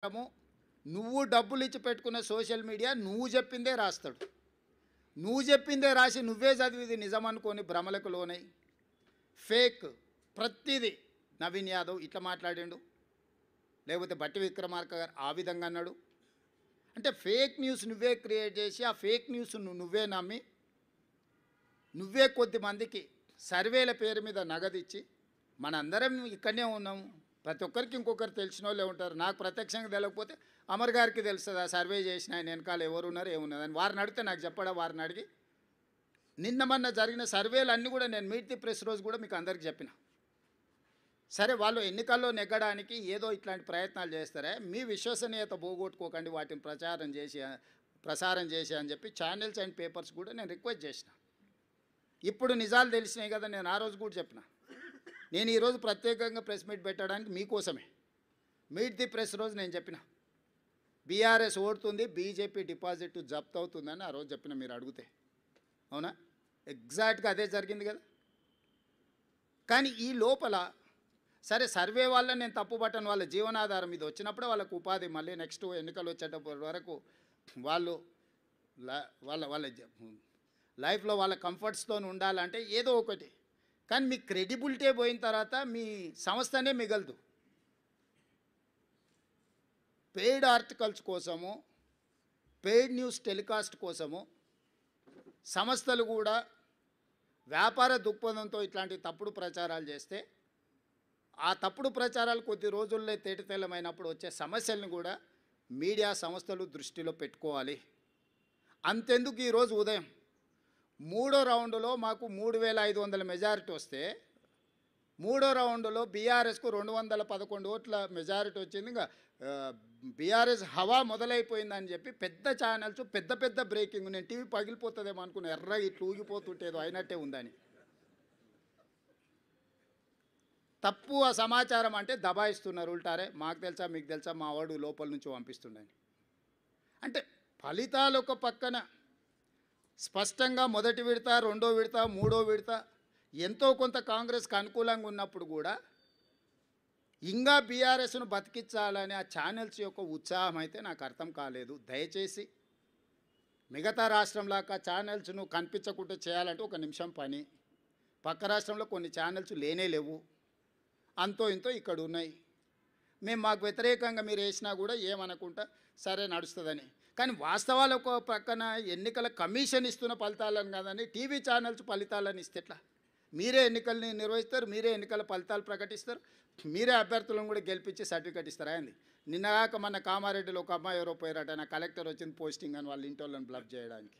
ప్రకారము నువ్వు డబ్బులు ఇచ్చి పెట్టుకున్న సోషల్ మీడియా నువ్వు చెప్పిందే రాస్తాడు. నువ్వు చెప్పిందే రాసి నువ్వే చదివిది నిజం అనుకొని భ్రమలకు లోనై ఫేక్ ప్రతిదీ నవీన్ యాదవ్ ఇట్లా మాట్లాడిండు, లేకపోతే బట్టి విక్రమార్క గారు ఆ విధంగా అన్నాడు. అంటే ఫేక్ న్యూస్ నువ్వే క్రియేట్ చేసి ఆ ఫేక్ న్యూస్ నువ్వే నమ్మి నువ్వే కొద్దిమందికి సర్వేల పేరు మీద నగదిచ్చి మనందరం ఇక్కడనే ఉన్నాము. ప్రతి ఒక్కరికి ఇంకొకరు తెలిసిన వాళ్ళే ఉంటారు. నాకు ప్రత్యక్షంగా తెలియకపోతే అమర్ గారికి తెలుస్తుంది. ఆ సర్వే చేసిన ఆయన వెనకాల ఎవరు ఉన్నారు ఏమున్నది అని వారిని అడిగితే నాకు చెప్పడా. వారిని అడిగి మొన్న జరిగిన సర్వేలు అన్నీ కూడా నేను మీట్ ది ప్రెస్ రోజు కూడా మీకు అందరికి చెప్పిన. సరే వాళ్ళు ఎన్నికల్లో నెగ్గడానికి ఏదో ఇట్లాంటి ప్రయత్నాలు చేస్తారే, మీ విశ్వసనీయత పోగొట్టుకోకండి, వాటిని ప్రసారం చేసి అని చెప్పి ఛానల్స్ అండ్ పేపర్స్ కూడా నేను రిక్వెస్ట్ చేసిన. ఇప్పుడు నిజాలు తెలిసినాయి కదా, నేను ఆ రోజు కూడా చెప్పిన. నేను ఈరోజు ప్రత్యేకంగా ప్రెస్ మీట్ పెట్టడానికి మీకోసమే మీట్ ది ప్రెస్ రోజు నేను చెప్పిన బీఆర్ఎస్ ఓడుతుంది, బీజేపీ డిపాజిట్ జప్తు అవుతుందని ఆ రోజు చెప్పిన. మీరు అడిగితే అవునా, ఎగ్జాక్ట్గా అదే జరిగింది కదా. కానీ ఈ లోపల సరే సర్వే వల్ల నేను తప్పుపట్టను, వాళ్ళ జీవనాధారం ఇది వచ్చినప్పుడే వాళ్ళకు ఉపాధి, మళ్ళీ నెక్స్ట్ ఎన్నికలు వచ్చేటప్పటి వరకు వాళ్ళు వాళ్ళ లైఫ్లో వాళ్ళ కంఫర్ట్స్తో ఉండాలంటే ఏదో ఒకటి. కానీ మీ క్రెడిబిలిటీ పోయిన తర్వాత మీ సంస్థనే మిగలదు. పెయిడ్ ఆర్టికల్స్ కోసము, పెయిడ్ న్యూస్ టెలికాస్ట్ కోసము సంస్థలు కూడా వ్యాపార దృక్పథంతో ఇట్లాంటి తప్పుడు ప్రచారాలు చేస్తే ఆ తప్పుడు ప్రచారాలు కొద్ది రోజుల్లో తేటతెల్లమైనప్పుడు వచ్చే సమస్యలను కూడా మీడియా సంస్థలు దృష్టిలో పెట్టుకోవాలి. అంతెందుకు ఈరోజు ఉదయం 3వ రౌండ్లో మాకు 3500 మెజారిటీ వస్తే 3వ రౌండ్లో బీఆర్ఎస్కు 211 ఓట్ల మెజారిటీ వచ్చింది. ఇంకా బీఆర్ఎస్ హవా మొదలైపోయిందని చెప్పి పెద్ద ఛానల్స్ పెద్ద పెద్ద బ్రేకింగ్, నేను టీవీ పగిలిపోతుందేమో అనుకున్నా, ఎర్ర ఇట్లా ఊగిపోతుంటేదో అయినట్టే ఉందని. తప్పు ఆ సమాచారం అంటే దబాయిస్తున్నారు ఉల్టారే. మాకు తెలుసా మీకు తెలుసా, మా వాడు లోపల నుంచి పంపిస్తుండని. అంటే ఫలితాలు ఒక పక్కన స్పష్టంగా మొదటి విడత, రెండో విడత, మూడో విడత ఎంతో కొంత కాంగ్రెస్కి అనుకూలంగా ఉన్నప్పుడు కూడా ఇంకా బీఆర్ఎస్ను బతికించాలని ఆ ఛానల్స్ యొక్క ఉత్సాహం అయితే నాకు అర్థం కాలేదు. దయచేసి మిగతా రాష్ట్రంలాగా ఛానల్స్ను కనిపించకుండా చేయాలంటే ఒక నిమిషం పని. పక్క రాష్ట్రంలో కొన్ని ఛానల్స్ లేనే లేవు, అంతో ఇంతో ఇక్కడ ఉన్నాయి. మేము మాకు వ్యతిరేకంగా మీరు వేసినా కూడా ఏమనుకుంటా సరే నడుస్తుందని. కానీ వాస్తవాలు ఒక పక్కన ఎన్నికల కమిషన్ ఇస్తున్న ఫలితాలను కాదని టీవీ ఛానల్స్ ఫలితాలను ఇస్తే ఎట్లా? మీరే ఎన్నికల్ని నిర్వహిస్తారు, మీరే ఎన్నికల ఫలితాలు ప్రకటిస్తారు, మీరే అభ్యర్థులను కూడా గెలిపించి సర్టిఫికేట్ ఇస్తారా అండి? నిన్నగాక మన కామారెడ్డిలో ఒక అమ్మాయి ఎవరో పోయారట, నా కలెక్టర్ వచ్చింది పోస్టింగ్ అని వాళ్ళ ఇంటి వాళ్ళని బ్లఫ్ చేయడానికి.